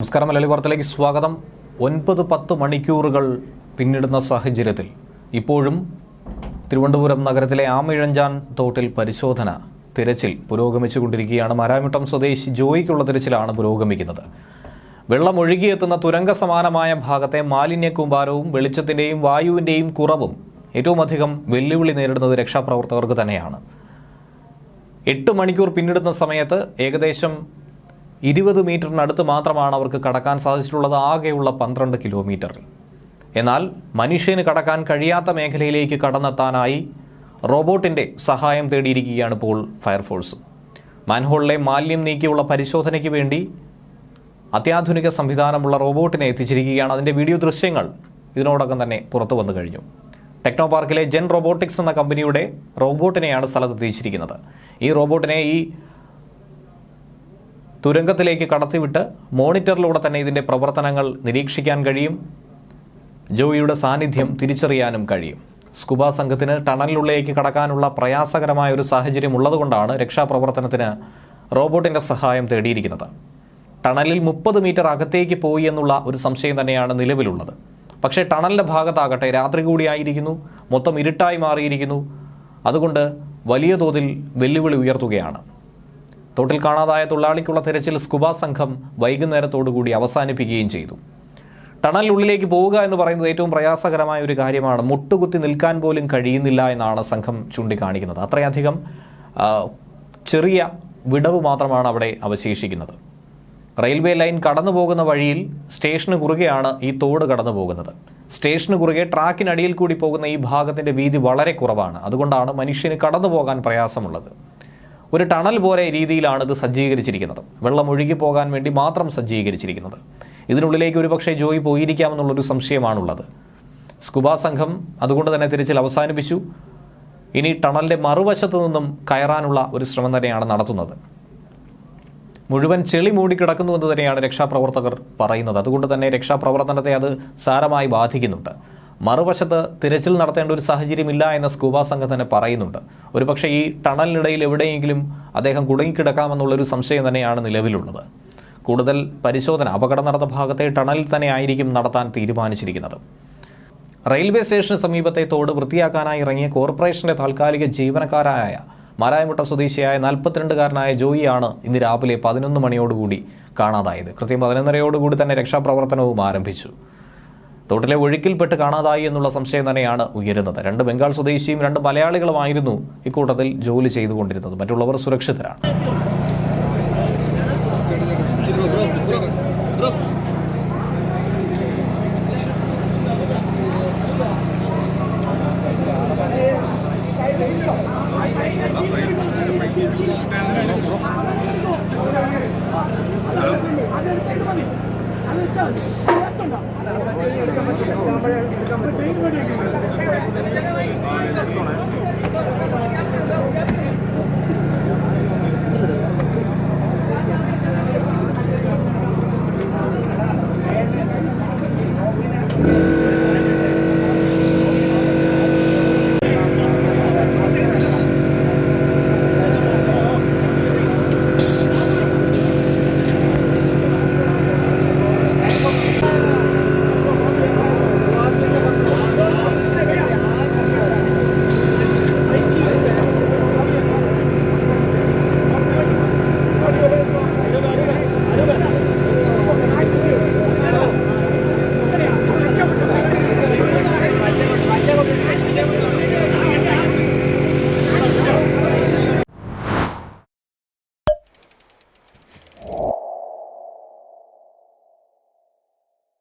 നമസ്കാരം. മലയാളി വാർത്തയിലേക്ക് സ്വാഗതം. 9-10 മണിക്കൂറുകൾ പിന്നിടുന്ന സാഹചര്യത്തിൽ ഇപ്പോഴും തിരുവനന്തപുരം നഗരത്തിലെ ആമിഴഞ്ചാൻ തോട്ടിൽ തിരച്ചിൽ പുരോഗമിച്ചുകൊണ്ടിരിക്കുകയാണ്. മാരാമിട്ടം സ്വദേശി ജോയിക്കുള്ള തിരച്ചിലാണ് പുരോഗമിക്കുന്നത്. വെള്ളം ഒഴുകിയെത്തുന്ന തുരങ്ക സമാനമായ ഭാഗത്തെ മാലിന്യ കൂമ്പാരവും വെളിച്ചത്തിന്റെയും വായുവിന്റെയും കുറവും ഏറ്റവും അധികം വെല്ലുവിളി നേരിടുന്നത് രക്ഷാപ്രവർത്തകർക്ക് തന്നെയാണ്. 8 മണിക്കൂർ പിന്നിടുന്ന സമയത്ത് ഏകദേശം 20 മീറ്ററിനടുത്ത് മാത്രമാണ് അവർക്ക് കടക്കാൻ സാധിച്ചിട്ടുള്ളത്, ആകെയുള്ള 12 കിലോമീറ്ററിൽ. എന്നാൽ മനുഷ്യന് കടക്കാൻ കഴിയാത്ത മേഖലയിലേക്ക് കടന്നെത്താനായി റോബോട്ടിന്റെ സഹായം തേടിയിരിക്കുകയാണ് ഇപ്പോൾ ഫയർഫോഴ്സും. മാൻഹോളിലെ മാലിന്യം നീക്കിയുള്ള പരിശോധനയ്ക്ക് വേണ്ടി അത്യാധുനിക സംവിധാനമുള്ള റോബോട്ടിനെ എത്തിച്ചിരിക്കുകയാണ്. അതിന്റെ വീഡിയോ ദൃശ്യങ്ങൾ ഇതിനോടകം തന്നെ പുറത്തു വന്നു കഴിഞ്ഞു. ടെക്നോ പാർക്കിലെ ജെൻ റോബോട്ടിക്സ് എന്ന കമ്പനിയുടെ റോബോട്ടിനെയാണ് സ്ഥലത്തെത്തിച്ചിരിക്കുന്നത്. ഈ റോബോട്ടിനെ ഈ തുരങ്കത്തിലേക്ക് കടത്തിവിട്ട് മോണിറ്ററിലൂടെ തന്നെ ഇതിന്റെ പ്രവർത്തനങ്ങൾ നിരീക്ഷിക്കാൻ കഴിയും. ജോയിയുടെ സാന്നിധ്യം തിരിച്ചറിയാനും കഴിയും. സ്കൂബ സംഘത്തിന് ടണലിനുള്ളിലേക്ക് കടക്കാനുള്ള പ്രയാസകരമായ ഒരു സാഹചര്യം ഉള്ളതുകൊണ്ടാണ് രക്ഷാപ്രവർത്തനത്തിന് റോബോട്ടിന്റെ സഹായം തേടിയിരിക്കുന്നത്. ടണലിൽ 30 മീറ്റർ അകത്തേക്ക് പോയി എന്നുള്ള ഒരു സംശയം തന്നെയാണ് നിലവിലുള്ളത്. പക്ഷേ ടണലിന്റെ ഭാഗത്താകട്ടെ രാത്രി കൂടിയായിരിക്കുന്നു, മൊത്തം ഇരുട്ടായി മാറിയിരിക്കുന്നു. അതുകൊണ്ട് വലിയ തോതിൽ വെല്ലുവിളി ഉയർത്തുകയാണ്. തോട്ടിൽ കാണാതായ തൊഴിലാളിക്കുള്ള തിരച്ചിൽ സ്കൂബ സംഘം വൈകുന്നേരത്തോടുകൂടി അവസാനിപ്പിക്കുകയും ചെയ്തു. ടണലിനുള്ളിലേക്ക് പോവുക എന്ന് പറയുന്നത് ഏറ്റവും പ്രയാസകരമായ ഒരു കാര്യമാണ്. മുട്ടുകുത്തി നിൽക്കാൻ പോലും കഴിയുന്നില്ല എന്നാണ് സംഘം ചൂണ്ടിക്കാണിക്കുന്നത്. അത്രയധികം ചെറിയ വിടവ് മാത്രമാണ് അവിടെ അവശേഷിക്കുന്നത്. റെയിൽവേ ലൈൻ കടന്നു പോകുന്ന വഴിയിൽ സ്റ്റേഷന് കുറുകെയാണ് ഈ തോട് കടന്നു പോകുന്നത്. സ്റ്റേഷന് കുറുകെ ട്രാക്കിനടിയിൽ കൂടി പോകുന്ന ഈ ഭാഗത്തിന്റെ വീതി വളരെ കുറവാണ്. അതുകൊണ്ടാണ് മനുഷ്യന് കടന്നു പോകാൻ പ്രയാസമുള്ളത്. ഒരു ടണൽ പോലെ രീതിയിലാണ് ഇത് സജ്ജീകരിച്ചിരിക്കുന്നത്. വെള്ളം ഒഴുകി പോകാൻ വേണ്ടി മാത്രം സജ്ജീകരിച്ചിരിക്കുന്നത്. ഇതിനുള്ളിലേക്ക് ഒരുപക്ഷെ ജോയി പോയിരിക്കാമെന്നുള്ളൊരു സംശയമാണുള്ളത്. സ്കൂബ സംഘം അതുകൊണ്ട് തന്നെ തിരച്ചിൽ അവസാനിപ്പിച്ചു. ഇനി ടണലിന്റെ മറുവശത്ത് നിന്നും കയറാനുള്ള ഒരു ശ്രമം തന്നെയാണ് നടത്തുന്നത്. മുഴുവൻ ചെളി മൂടിക്കിടക്കുന്നുവെന്ന് തന്നെയാണ് രക്ഷാപ്രവർത്തകർ പറയുന്നത്. അതുകൊണ്ട് തന്നെ രക്ഷാപ്രവർത്തനത്തെ അത് സാരമായി ബാധിക്കുന്നുണ്ട്. മറുവശത്ത് തിരച്ചിൽ നടത്തേണ്ട ഒരു സാഹചര്യമില്ല എന്ന് സ്കൂബ സംഘം തന്നെ പറയുന്നുണ്ട്. ഒരുപക്ഷെ ഈ ടണലിനിടയിൽ എവിടെയെങ്കിലും അദ്ദേഹം കുടുങ്ങിക്കിടക്കാമെന്നുള്ളൊരു സംശയം തന്നെയാണ് നിലവിലുള്ളത്. കൂടുതൽ പരിശോധന അപകടം നടന്ന ഭാഗത്തെ ടണലിൽ തന്നെ ആയിരിക്കും നടത്താൻ തീരുമാനിച്ചിരിക്കുന്നത്. റെയിൽവേ സ്റ്റേഷന് സമീപത്തെ തോട് വൃത്തിയാക്കാനായി ഇറങ്ങിയ കോർപ്പറേഷന്റെ താൽക്കാലിക ജീവനക്കാരായ മാരായമുട്ട സ്വദേശിയായ 42-കാരനായ ജോയിയാണ് ഇന്ന് രാവിലെ 11 മണിയോടുകൂടി കാണാതായത്. കൃത്യം 11:30യോടുകൂടി തന്നെ രക്ഷാപ്രവർത്തനവും ആരംഭിച്ചു. തോട്ടിലെ ഒഴുക്കിൽപ്പെട്ട് കാണാതായി എന്നുള്ള സംശയം തന്നെയാണ് ഉയരുന്നത്. 2 ബംഗാൾ സ്വദേശിയും 2 മലയാളികളുമായിരുന്നു ഇക്കൂട്ടത്തിൽ ജോലി ചെയ്തുകൊണ്ടിരുന്നത്. മറ്റുള്ളവർ സുരക്ഷിതരാണ്. എടുക്കാൻ പറ്റും.